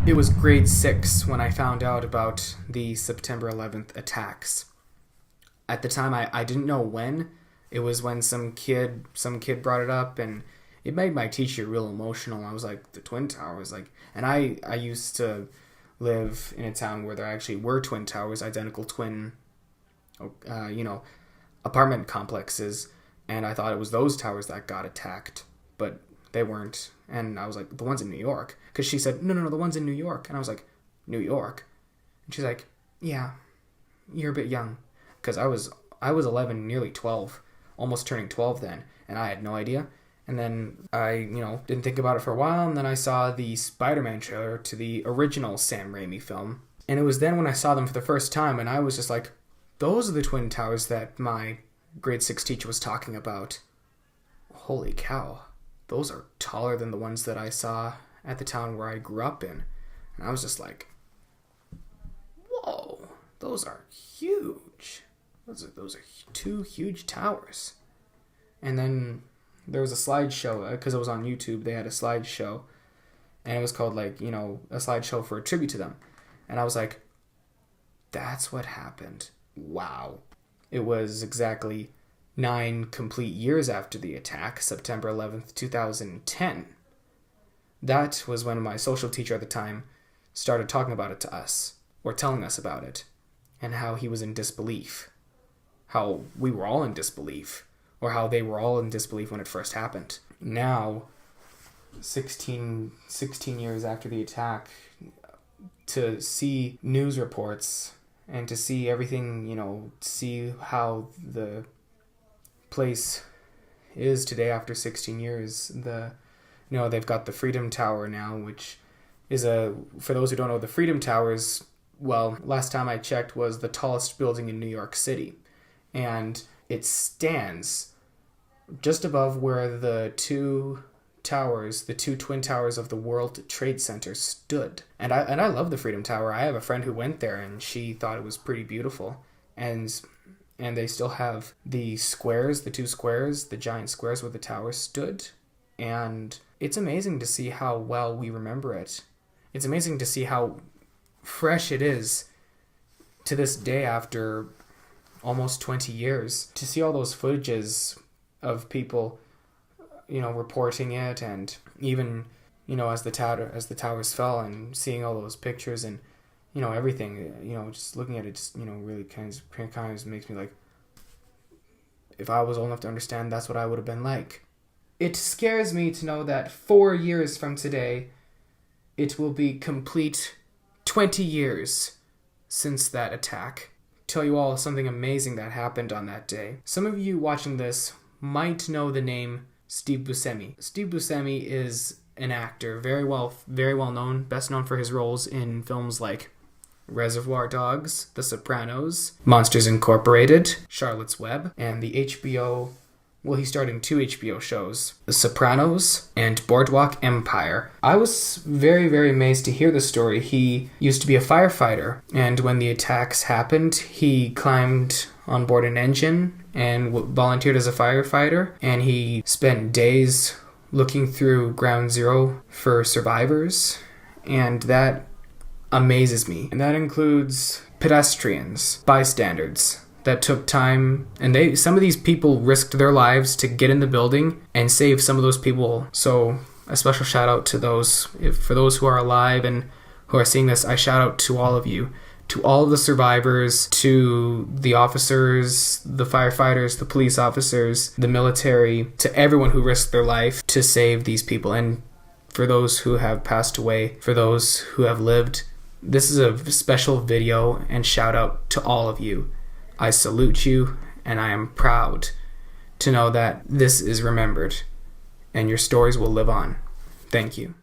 It was grade 6 when I found out about the September 11th attacks. At the time, I didn't know when. It was when some kid brought it up, and it made my teacher real emotional. I was like, the Twin Towers, like, and I used to live in a town where there actually were twin towers, identical twin, apartment complexes, and I thought it was those towers that got attacked, but they weren't. And I was like, the ones in New York, because she said, no, the ones in New York, and I was like, New York, and she's like, yeah, you're a bit young, because I was 11, nearly 12, almost turning 12 then, and I had no idea. And then I, didn't think about it for a while, and then I saw the Spider-Man trailer to the original Sam Raimi film. And it was then when I saw them for the first time, and I was just like, those are the Twin Towers that my grade 6 teacher was talking about. Holy cow. Those are taller than the ones that I saw at the town where I grew up in. And I was just like, whoa, those are huge. Those are two huge towers. And then there was a slideshow, because it was on YouTube. They had a slideshow, and it was called, a slideshow for a tribute to them. And I was like, that's what happened. Wow. It was exactly 9 complete years after the attack, September 11th, 2010. That was when my social teacher at the time started talking about it to us, or telling us about it, and how he was in disbelief. How we were all in disbelief. Or how they were all in disbelief when it first happened. Now, 16 years after the attack, to see news reports and to see everything, see how the place is today after 16 years. They've got the Freedom Tower now, which is for those who don't know, the Freedom Tower is, last time I checked, was the tallest building in New York City. And it stands just above where the two twin towers of the World Trade Center stood. And I love the Freedom Tower. I have a friend who went there, and she thought it was pretty beautiful. And they still have the squares, the two squares, the giant squares where the tower stood. And it's amazing to see how well we remember it. It's amazing to see how fresh it is to this day after almost 20 years. To see all those footages of people, reporting it, and even, as the towers fell, and seeing all those pictures and, everything, just looking at it, just, really kind of makes me like, if I was old enough to understand, that's what I would have been like. It scares me to know that 4 years from today, it will be complete 20 years since that attack. Tell you all something amazing that happened on that day. Some of you watching this might know the name Steve Buscemi. Steve Buscemi is an actor, very well known, best known for his roles in films like Reservoir Dogs, The Sopranos, Monsters Incorporated, Charlotte's Web, and the HBO... he starred in 2 HBO shows, The Sopranos and Boardwalk Empire. I was very, very amazed to hear the story. He used to be a firefighter, and when the attacks happened, he climbed on board an engine and volunteered as a firefighter, and he spent days looking through Ground Zero for survivors, and that amazes me. And that includes pedestrians, bystanders, that took time, and some of these people risked their lives to get in the building and save some of those people. So a special shout out to those. For those who are alive and who are seeing this, I shout out to all of you, to all of the survivors, to the officers, the firefighters, the police officers, the military, to everyone who risked their life to save these people. And for those who have passed away, for those who have lived, this is a special video and shout out to all of you. I salute you, and I am proud to know that this is remembered, and your stories will live on. Thank you.